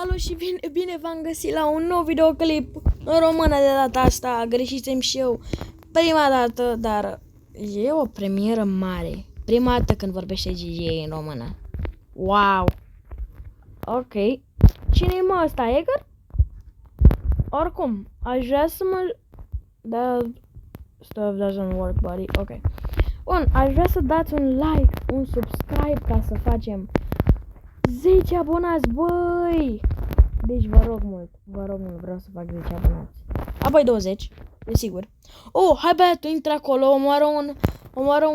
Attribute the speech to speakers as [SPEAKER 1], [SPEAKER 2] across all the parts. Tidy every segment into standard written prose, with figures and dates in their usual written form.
[SPEAKER 1] Salut și bine v-am găsit la un nou videoclip în română de data asta. Greșisem și eu prima dată, dar e o premieră mare. Prima dată când vorbește GG în română. Wow! Ok. Cine-i mă ăsta, Eger? Oricum, aș vrea să mă... That stuff doesn't work, buddy. Ok. Bun, aș vrea să dați un like, un subscribe ca să facem 10 abonați, băi! Deci vă rog mult, vreau să fac 10 abonați. Apoi 20, desigur. Oh, hai băiatul, intră acolo, omoară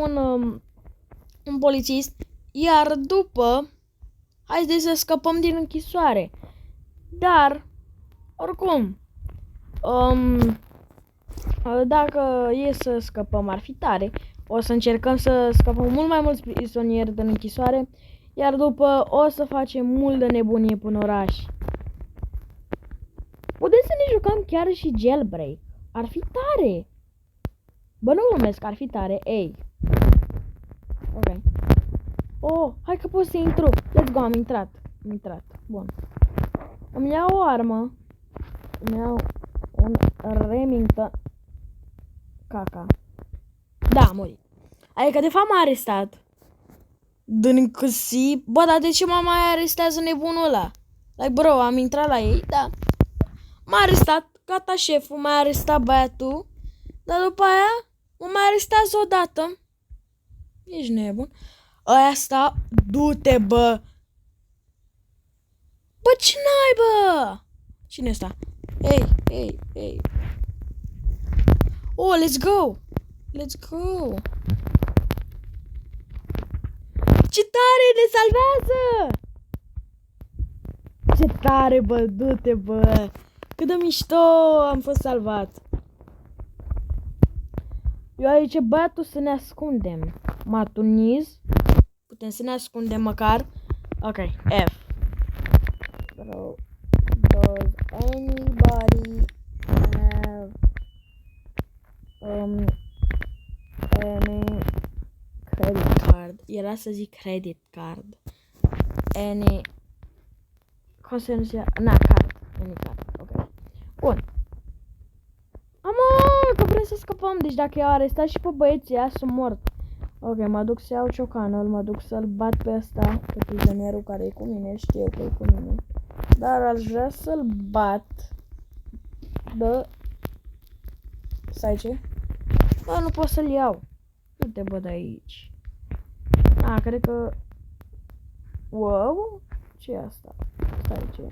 [SPEAKER 1] un polițist. Iar după, hai să scăpăm din închisoare. Dar, oricum, dacă e să scăpăm ar fi tare. O să încercăm să scăpăm mult mai mulți prizonieri din închisoare. Iar după o să facem mult de nebunie până oraș. Putem să ne jucăm chiar și jailbreak. Ar fi tare. Bă, nu glumesc, ar fi tare. Ei. Ok. Oh, hai că pot să intru. Let's go, am intrat. Bun. Îmi iau o armă. Îmi iau un Remington. Caca. Da, am murit. Adică de fapt m-a arestat. Din câsi. Bă, dar de ce mă mai arestează nebunul ăla? Like, bro, am intrat la ei, da. M-a arestat, gata, șeful, m-a arestat băiatul. Dar după aia mă mai arestează odată. Ești nebun. Aia sta, du-te, bă. Bă, ce naibă? Cine ăsta? Ei. Oh, let's go. Ce tare, ne salvează! Ce tare, bă, du-te, bă! Cât de mișto am fost salvat! Eu aici, băiatul, să ne ascundem. Matuniz. Putem să ne ascundem măcar. Ok, F. Bro, does anybody have any credit card? Era să zic credit card. Any... Cum se numește? Card. Any card. Ok. Bun. Că vrem să scăpăm. Deci dacă i-au arestat și pe băieții ăia, sunt mort. Ok, mă duc să iau ciocanul. Mă duc să-l bat pe ăsta. Pe prizonierul care e cu mine. Știu că e cu mine. Dar aș vrea să-l bat. Stai ce? Dar nu pot să-l iau. Nu te bă de aici. Cred că... Wow! Ce e asta? Stai ce?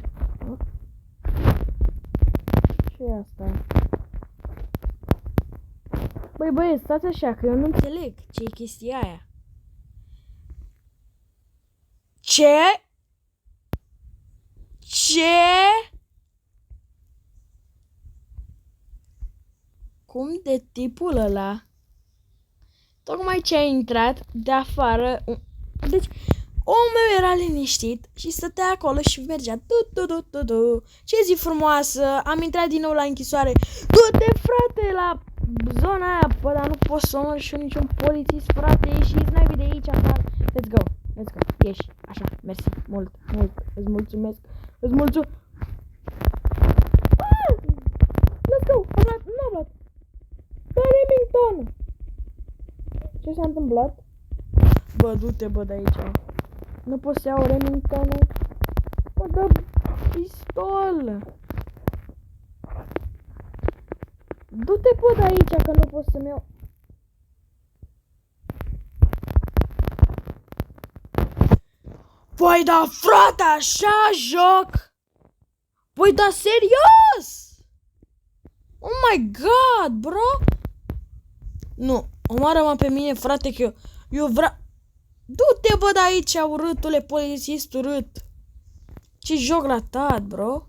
[SPEAKER 1] Ce e asta? Băi, stați așa, că eu nu înțeleg ce e chestia aia. Ce? Cum de tipul ăla? Tocmai ce a intrat de afară. Deci, omul meu era liniștit și stătea acolo și mergea. Ce zi frumoasă, am intrat din nou la închisoare. Du-te, frate, la zona aia. Bă, dar nu pot să omor și eu niciun polițist, frate. Ieșiți naibii de aici afară. Let's go. Ieși. Așa, mersi. Mult. Îți mulțumesc. Let's go. N-am luat. Da, Remington. Ce s-a întâmplat? Bă, du-te, bă, de aici. Nu pot să iau Remington-ul. Bă, dă pistol. Du-te, bă, de aici, că nu pot să-mi iau. Păi da, frate, așa joc? Păi da, serios? Oh my god, bro. Nu, omoară-mă pe mine, frate, că eu vreau... Du-te, bă, de aici, urâtule, polițist urât. Ce joc ratat, bro.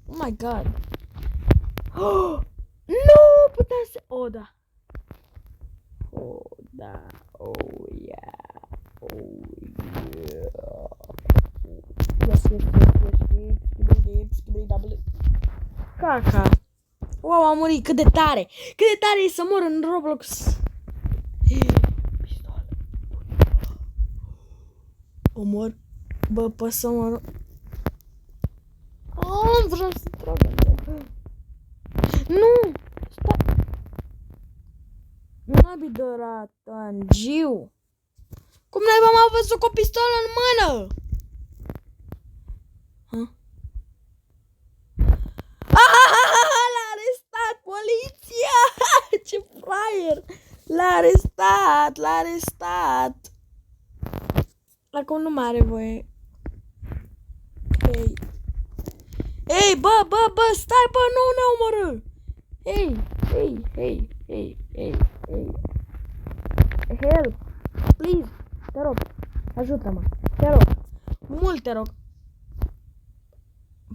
[SPEAKER 1] Oh my god. Oh, nu, puteam să... Oh, da. Oh, yeah. Yes. Caca. Wow, am murit, cât de tare e să mor în Roblox. Pistol. Omor. Bă, pot să mor. Nu vreau să trag. Nu! Stai! Nu n-abi dorat, Angiu! Cum naiba m-a văzut cu o pistolă în mână? L-a arestat poliția! Ce fraier! L-a arestat! Acum nu mai are voie. Ei, bă, stai, bă, nu ne omorâ! Ei. Help! Please! Te rog, ajută-mă! Te rog! Mult te rog!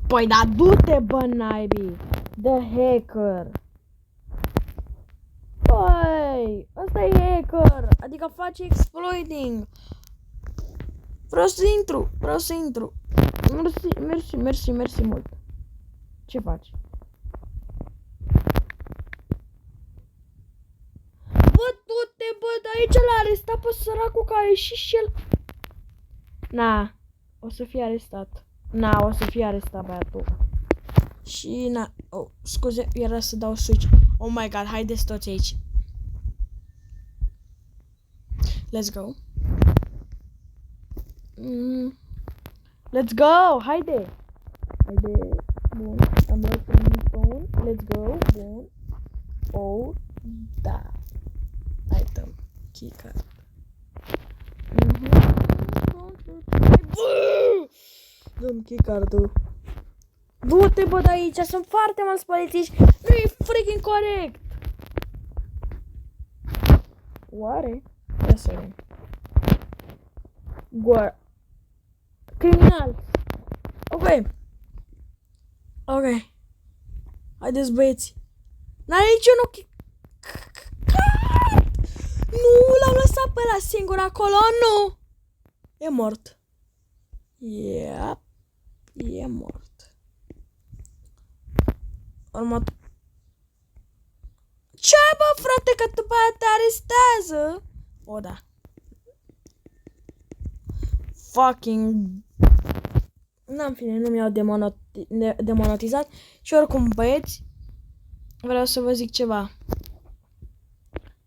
[SPEAKER 1] Păi, da, du-te, bă, naibii! The hacker! Păi, ăsta e hacker! Adică face exploiting! Vreau să intru! Mersi mult! Ce faci? Bă, du-te, bă, de aici l-a arestat pe săracul că a ieșit și el. O să fie arestat băiatul. Și scuze, era să dau switch. Oh my god, haideți toți aici. Let's go. Let's go, haide. Bun, am luat un let's go, bun. Oh, da. Item, keycard. Dă-mi keycard-ul. Du-te, bă, de aici, sunt foarte mulți polițiști. Nu e freaking corect. Oare? Ia să vedem. Criminal. Ok. Haideți, băieți. N-are niciunul Nu, l-am lăsat pe ăla singur acolo, nu! E mort. Yep. E mort. Următor. Ce, bă, frate, că după aia te arestează? O, da. Fucking... N-am fine, nu mi-au demonetizat. Și oricum, băieți, vreau să vă zic ceva.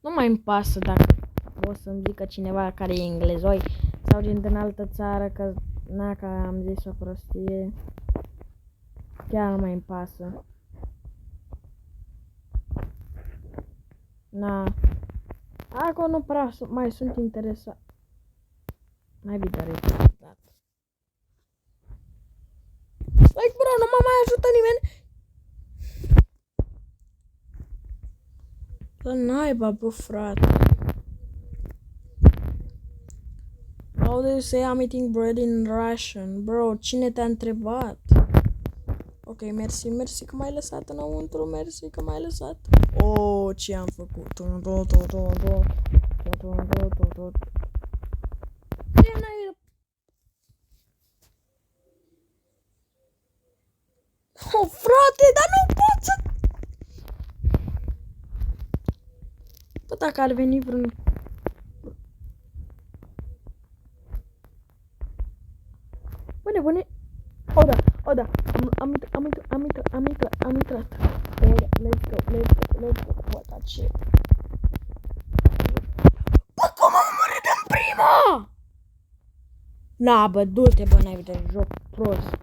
[SPEAKER 1] Nu mai îmi pasă dacă o să-mi zică cineva care e englezoi sau din altă țară, că am zis o prostie. Chiar nu mai îmi pasă. Acum nu prea mai sunt interesat. Mai bine interesat. Like, bro, nu mă mai ajută nimeni. Că naiba, bă, frate. How do you say I'm eating bread in Russian? Bro, cine te-a întrebat? Ok, mersi că m-ai lăsat înăuntru, mersi că m-ai lăsat. Oh, ce am făcut? Ce n-ai... Oh, frate, dar nu pot să... Bă, dacă ar veni vreun... Bune. O, da. Am intrat. Let's go. Bă, ce... Bă, cum am murit în prima? Bă, du-te, bă, n-ai de joc prost.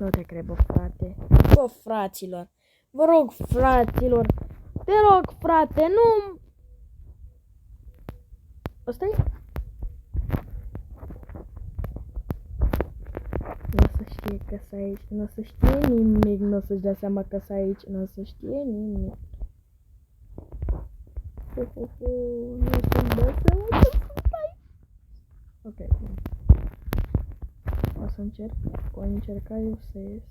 [SPEAKER 1] Nu te cred, bă, frate. Bă, fraților. Vă rog, fraților. Te rog, frate, nu... Ăsta-i? Nu o să știe că s aici. Nu o să știe nimic. Nu o să-și dea seama că s aici. Nu o să știe nimic. Nu o să-mi dea seama că s aici. Ok, bun. O să încerc. O încerca eu să ies.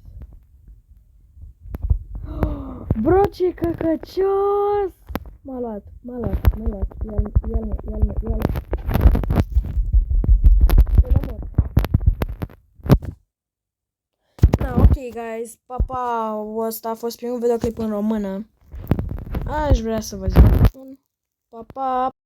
[SPEAKER 1] Bro, ce căcăcios! M-a luat. Ia-l. Ok, guys, papa, ăsta a fost primul videoclip în română. Aș vrea să vă zic. Papa.